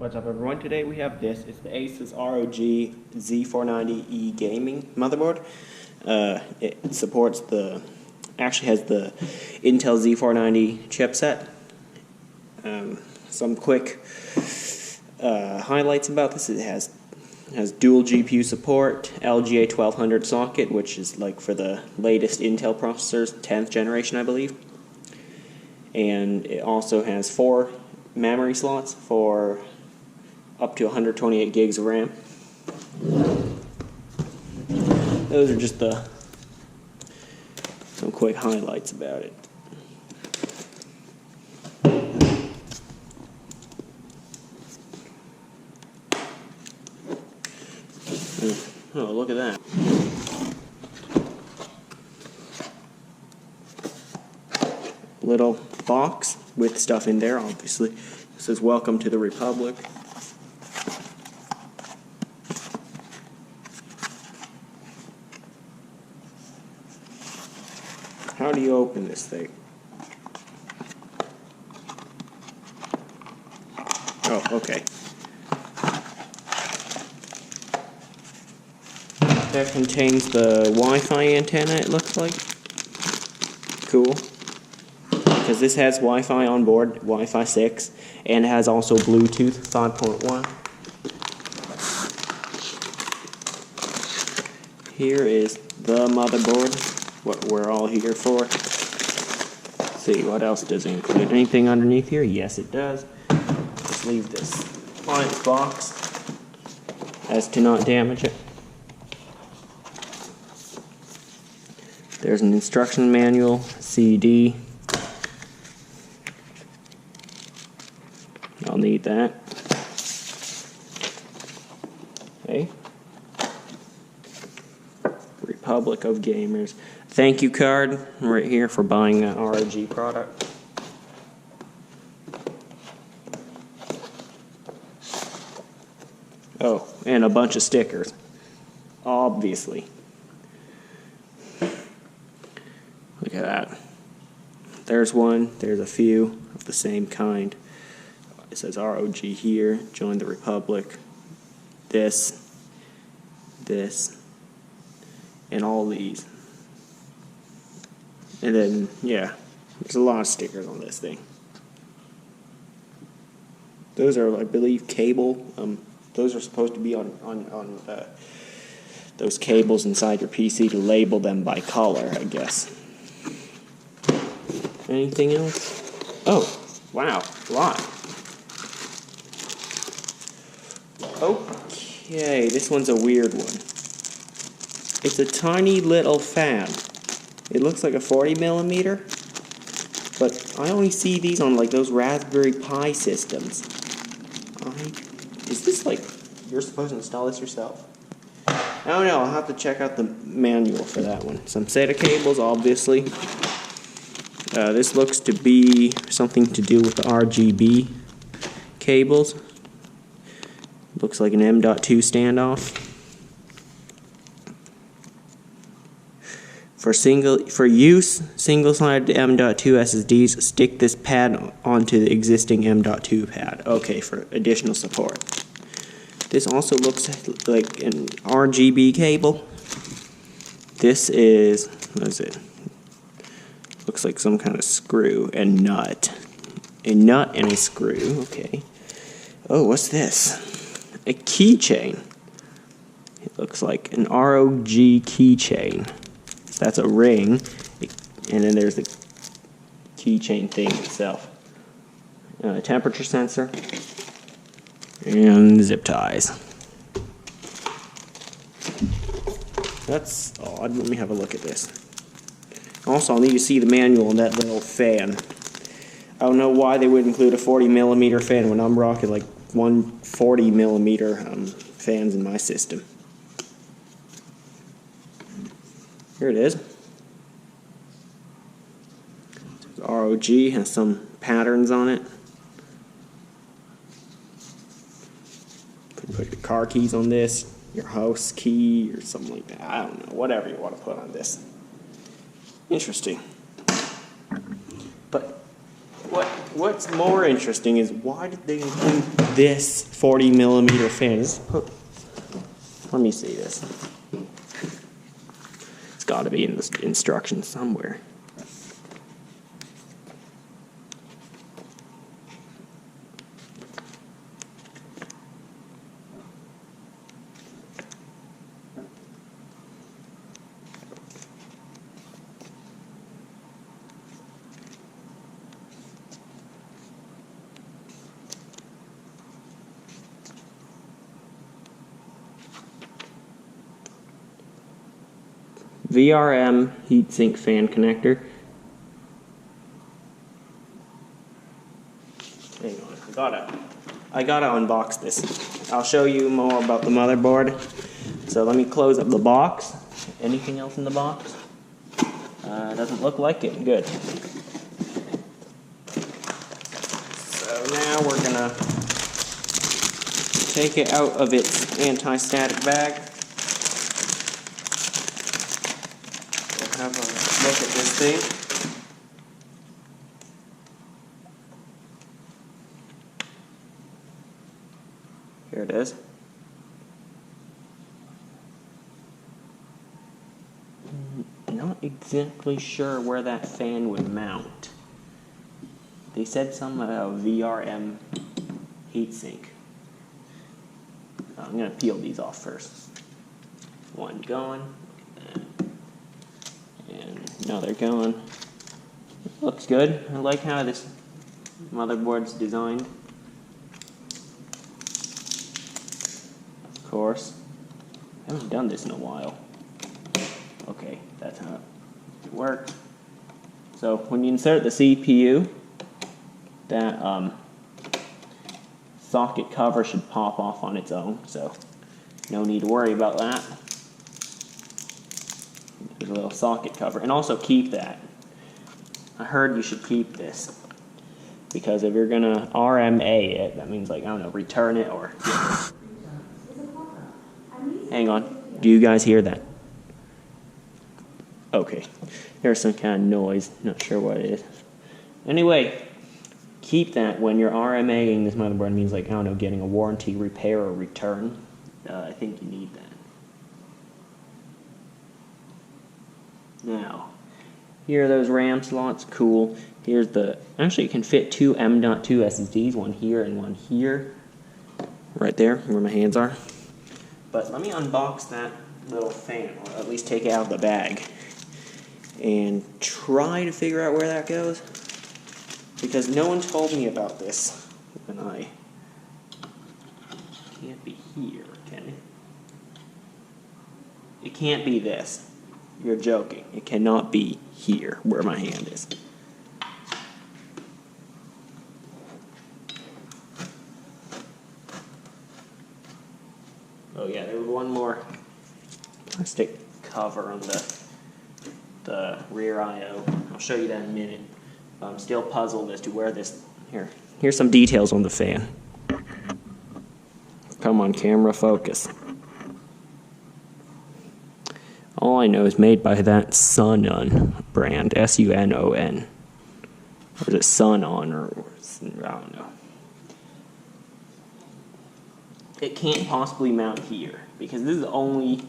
What's up, everyone? Today we have this. It's the Asus ROG Z490E gaming motherboard. It supports actually has the Intel Z490 chipset. Some quick highlights about this: it has dual GPU support, LGA 1200 socket, which is like for the latest Intel processors, 10th generation, I believe. And it also has 4 memory slots for up to 128 gigs of RAM. Those are just some quick highlights about it. Oh, look at that. Little box with stuff in there, obviously. It says "Welcome to the Republic." How do you open this thing? Oh, okay. That contains the Wi-Fi antenna, it looks like. Cool. Because this has Wi-Fi on board, Wi-Fi 6, and has also Bluetooth 5.1. Here is the motherboard, what we're all here for. Let's see, what else does it include? Anything underneath here? Yes, it does. Just leave this on its box as to not damage it. There's an instruction manual, CD. I'll need that. Okay. Republic of Gamers. Thank you card right here for buying that ROG product. Oh, and a bunch of stickers. Obviously. Look at that. There's one, there's a few of the same kind. It says ROG here, join the Republic, this, and all these. And then, yeah, there's a lot of stickers on this thing. Those are, I believe, cable. Those are supposed to be on those cables inside your PC to label them by color, I guess. Anything else? Oh, wow, a lot. Okay, this one's a weird one. It's a tiny little fan. It looks like a 40mm, but I only see these on like those Raspberry Pi systems. Is this like, you're supposed to install this yourself? I don't know, I'll have to check out the manual for that one. Some SATA cables, obviously. This looks to be something to do with the RGB cables. Looks like an M.2 standoff. For use, single-sided M.2 SSDs, stick this pad onto the existing M.2 pad. Okay, for additional support. This also looks like an RGB cable. This is, what is it? Looks like some kind of screw and nut. A nut and a screw, okay. Oh, what's this? A keychain. It looks like an ROG keychain. So that's a ring, and then there's the keychain thing itself. Temperature sensor, and zip ties. That's odd. Let me have a look at this. Also, I'll need to see the manual on that little fan. I don't know why they would include a 40mm fan when I'm rocking like 140mm fans in my system. Here it is. ROG has some patterns on it. Put your car keys on this, your house key, or something like that. I don't know, whatever you want to put on this. Interesting. But what what's more interesting is why did they include this 40mm fan? Let me see this. It's got to be in the instructions somewhere. VRM heatsink fan connector. Hang on, I gotta unbox this. I'll show you more about the motherboard. So let me close up the box. Anything else in the box? Doesn't look like it. Good. So now we're gonna take it out of its anti-static bag. Have a look at this thing. Here it is. Not exactly sure where that fan would mount. They said something about VRM heatsink. I'm going to peel these off first. One going. And now they're going. Looks good. I like how this motherboard's designed. Of course. I haven't done this in a while. Okay, that's how it works. So when you insert the CPU, that socket cover should pop off on its own, so no need to worry about that. There's a little socket cover, and also keep that. I heard you should keep this, because if you're gonna RMA it, that means, like, I don't know, return it or... Hang on, do you guys hear that? Okay, there's some kind of noise, not sure what it is. Anyway, keep that when you're RMAing this motherboard. It means, like, I don't know, getting a warranty, repair, or return. I think you need that. Now, here are those RAM slots, cool. Here's the, actually it can fit two M.2 SSDs, one here and one here. Right there, where my hands are. But let me unbox that little fan, or at least take it out of the bag, and try to figure out where that goes. Because no one told me about this when I... It can't be here, can it? It can't be this. You're joking. It cannot be here where my hand is. Oh yeah, there was one more plastic cover on the rear I/O. I'll show you that in a minute. I'm still puzzled as to where this... Here's some details on the fan. Come on, camera, focus. All I know is made by that Sunon brand, S-U-N-O-N. Or is it Sunon, or I don't know. It can't possibly mount here, because this is the only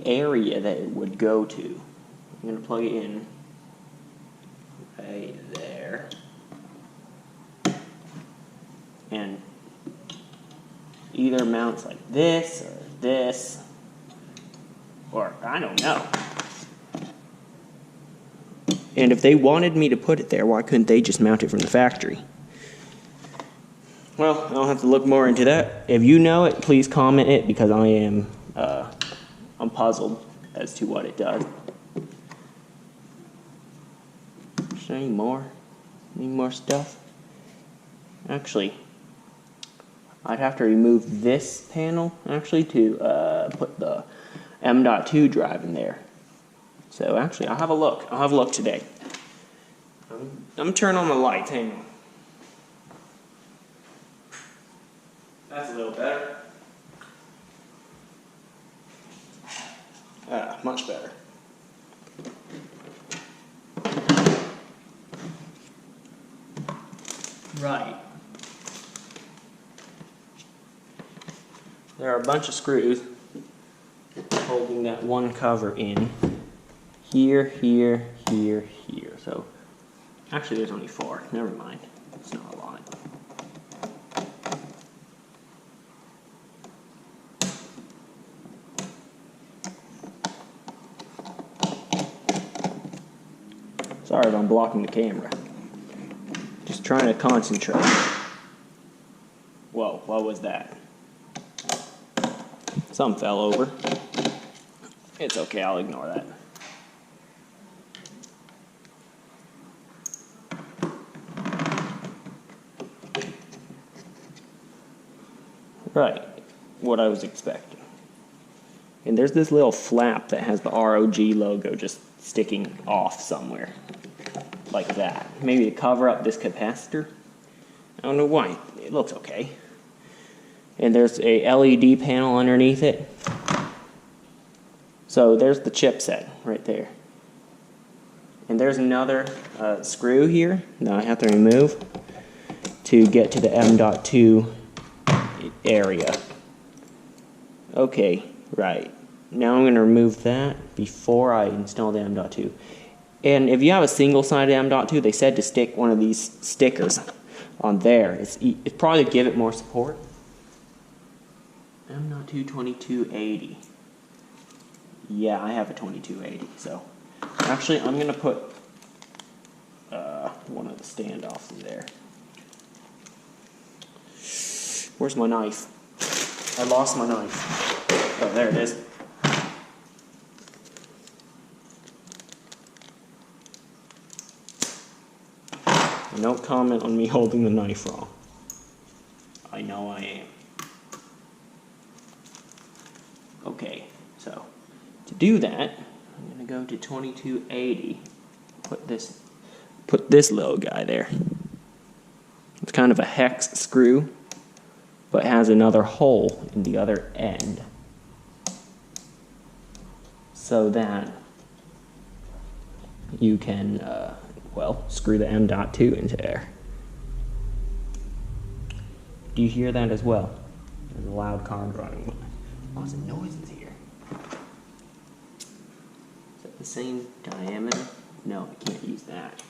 area that it would go to. I'm going to plug it in right there. And either mounts like this, or this, or I don't know. And if they wanted me to put it there, why couldn't they just mount it from the factory? Well, I'll have to look more into that. If you know it, please comment it, because I am I'm puzzled as to what it does. Is there any more? Any more stuff? Actually, I'd have to remove this panel, actually, to put the M.2 drive in there. So, actually, I'll have a look. I'll have a look today. I'm going to turn on the lights. Hang on. That's a little better. Much better. Right. There are a bunch of screws holding that one cover in. Here, here, here, here. So, actually there's only 4. Never mind. It's not a lot. Sorry if I'm blocking the camera. Just trying to concentrate. Whoa, what was that? Something fell over. It's okay, I'll ignore that. Right, what I was expecting. And there's this little flap that has the ROG logo just sticking off somewhere. Like that. Maybe to cover up this capacitor. I don't know why. It looks okay. And there's a LED panel underneath it. So there's the chipset right there. And there's another screw here that I have to remove to get to the M.2 area. Okay, right. Now I'm going to remove that before I install the M.2. And if you have a single-sided M.2, they said to stick one of these stickers on there. It's probably to give it more support. M.2 2280. Yeah, I have a 2280. So, actually, I'm going to put one of the standoffs in there. Where's my knife? I lost my knife. Oh, there it is. And don't comment on me holding the knife wrong. I know I am. Okay, so to do that, I'm going to go to 2280. Put this little guy there. It's kind of a hex screw, but has another hole in the other end, so that you can, well, screw the M.2 into there. Do you hear that as well? There's a loud car running. Lots of noises here. Is that the same diameter? No, I can't use that.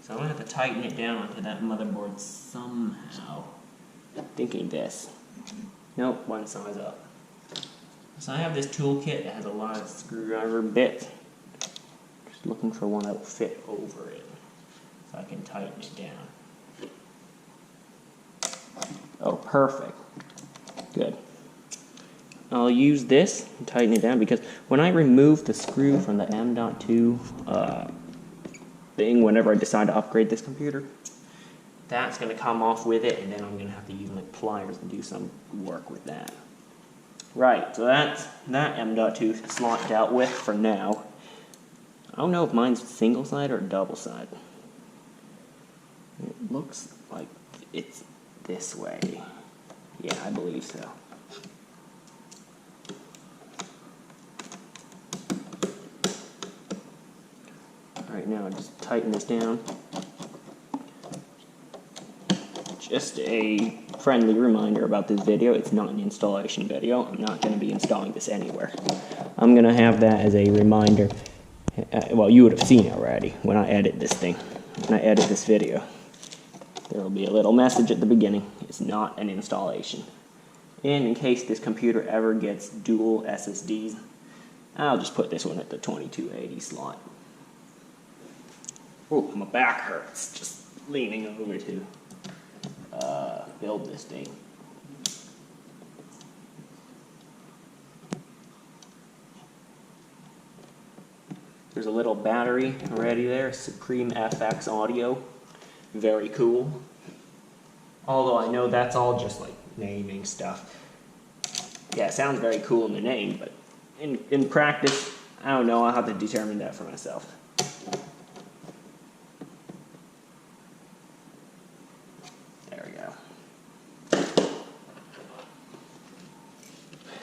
So I'm going to have to tighten it down onto that motherboard somehow. Thinking this. Nope, one size up. So I have this toolkit that has a lot of screwdriver bits. Just looking for one that will fit over it, so I can tighten it down. Oh, perfect. Good. I'll use this and tighten it down, because when I remove the screw from the M.2 thing, whenever I decide to upgrade this computer, that's going to come off with it, and then I'm going to have to use like pliers and do some work with that. Right, so that's that M.2 slot dealt with for now. I don't know if mine's single side or double side. It looks like it's this way. Yeah, I believe so. Alright, now just tighten this down. Just a friendly reminder about this video, it's not an installation video. I'm not going to be installing this anywhere. I'm going to have that as a reminder. Well, you would have seen it already when I edit this thing. When I edit this video. There will be a little message at the beginning. It's not an installation. And in case this computer ever gets dual SSDs, I'll just put this one at the 2280 slot. Oh, my back hurts just leaning over to build this thing. There's a little battery already there, Supreme FX audio. Very cool. Although I know that's all just like naming stuff. Yeah, it sounds very cool in the name, but in practice, I don't know, I'll have to determine that for myself. There we go.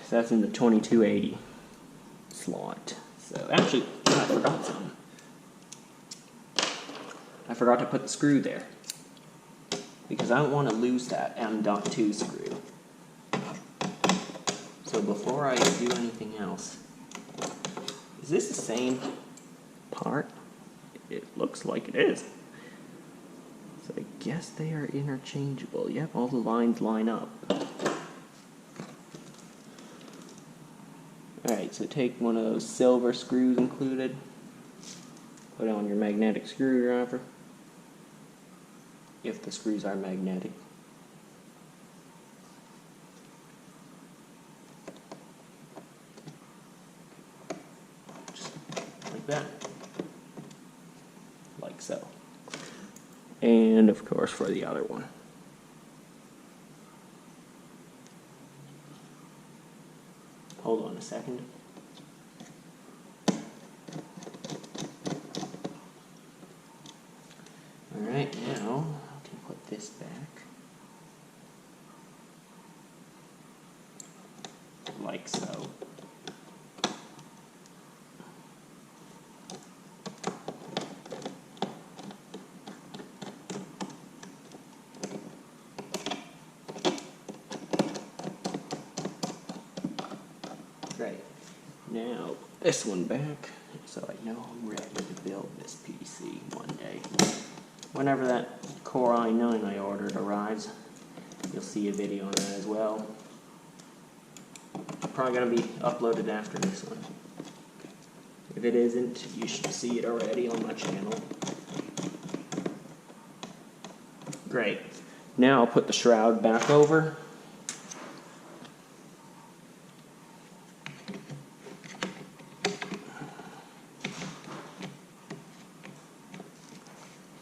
So that's in the 2280 slot. So actually, I forgot something. I forgot to put the screw there. because I don't want to lose that M.2 screw. So before I do anything else, is this the same part? It looks like it is. So I guess they are interchangeable. Yep, all the lines line up. Alright, so take one of those silver screws included, put it on your magnetic screwdriver, if the screws are magnetic. Just like that. Like so. And of course for the other one. Hold on a second. Alright, now I can put this back. Like so. Great. Now, this one back, so I know I'm ready to build this PC one day. Whenever that Core i9 I ordered arrives, you'll see a video on that as well. Probably going to be uploaded after this one. If it isn't, you should see it already on my channel. Great. Now I'll put the shroud back over.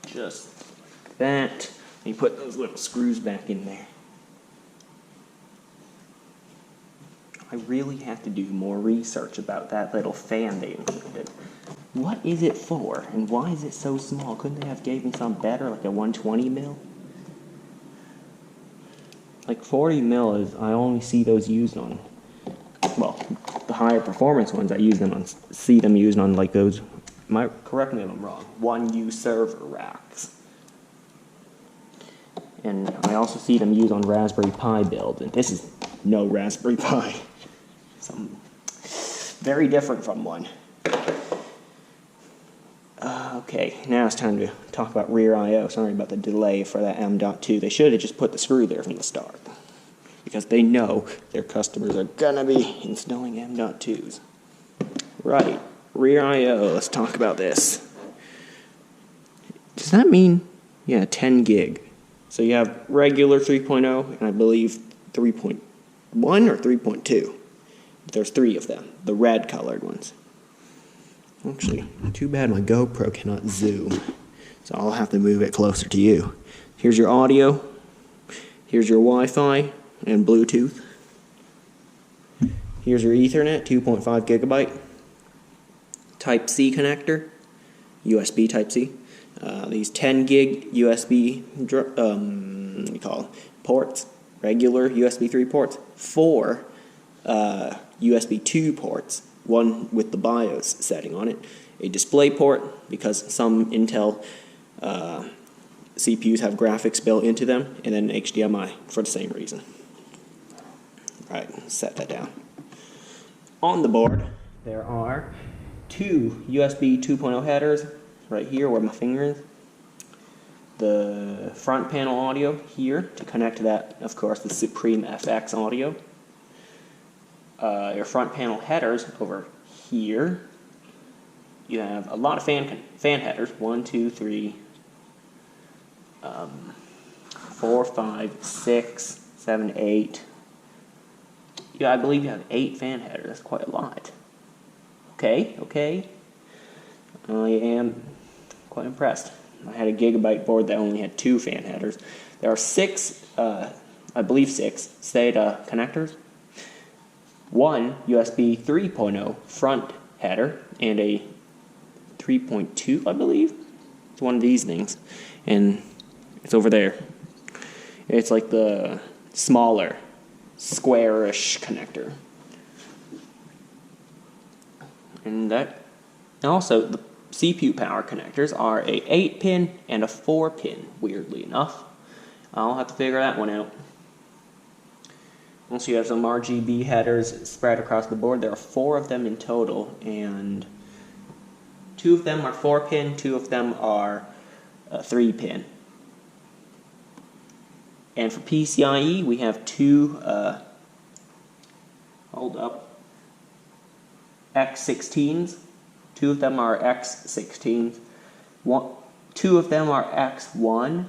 Just like that. And you put those little screws back in there. I really have to do more research about that little fan they included. What is it for, and why is it so small? Couldn't they have given something better, like a 120 mil? Like 40 mil is, I only see those used on, well, the higher performance ones. I see them used on like those. Correct me if I'm wrong, 1U server racks. And I also see them used on Raspberry Pi builds, and this is no Raspberry Pi. Something very different from one. Okay, now it's time to talk about rear I/O. Sorry about the delay for that M.2. They should have just put the screw there from the start, because they know their customers are gonna be installing M.2s. Right. Rear I/O, let's talk about this. Does that mean, yeah, 10 gig. So you have regular 3.0, and I believe 3.1 or 3.2. There's 3 of them, the red colored ones. Actually, too bad my GoPro cannot zoom, so I'll have to move it closer to you. Here's your audio, here's your Wi-Fi and Bluetooth. Here's your Ethernet, 2.5 gigabyte. Type-C connector, USB Type-C. These 10 gig USB ports, regular USB 3 ports, 4 USB 2 ports, one with the BIOS setting on it, a display port because some Intel CPUs have graphics built into them, and then HDMI for the same reason. Alright, set that down. On the board, there are 2 USB 2.0 headers right here where my finger is. The front panel audio here to connect to that, of course, the Supreme FX audio. Your front panel headers over here. You have a lot of fan headers. 1, 2, 3, 4, 5, 6, 7, 8. Yeah, I believe you have 8 fan headers. That's quite a lot. Okay. I am quite impressed. I had a gigabyte board that only had 2 fan headers. There are 6, I believe 6, SATA connectors. 1 USB 3.0 front header and a 3.2, I believe. It's one of these things, and it's over there. It's like the smaller, squarish connector. And also the CPU power connectors are a 8-pin and a 4-pin, weirdly enough. I'll have to figure that one out. Also, you have some RGB headers spread across the board. There are 4 of them in total, and 2 of them are 4-pin, 2 of them are 3-pin. And for PCIe, we have 2, X16s. 2 of them are X16s. 2 of them are X1.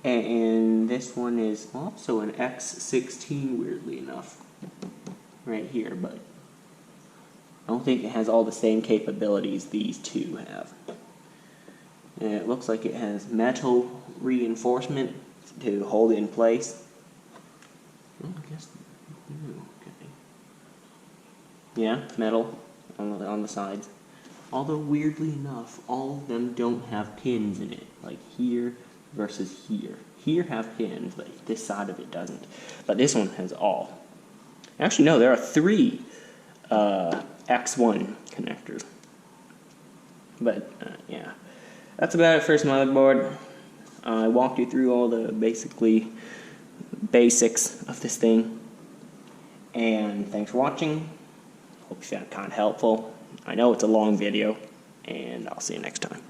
And this one is also an X16, weirdly enough, right here, but I don't think it has all the same capabilities these 2 have. And it looks like it has metal reinforcement to hold it in place. Well, I guess, okay. Yeah, metal on the sides. Although, weirdly enough, all of them don't have pins in it, like here versus here. Here have pins, but this side of it doesn't. But this one has all. Actually, no, there are 3 X1 connectors. But, yeah. That's about it for this motherboard. I walked you through all the basics of this thing. And thanks for watching. Hope you found it kind of helpful. I know it's a long video, and I'll see you next time.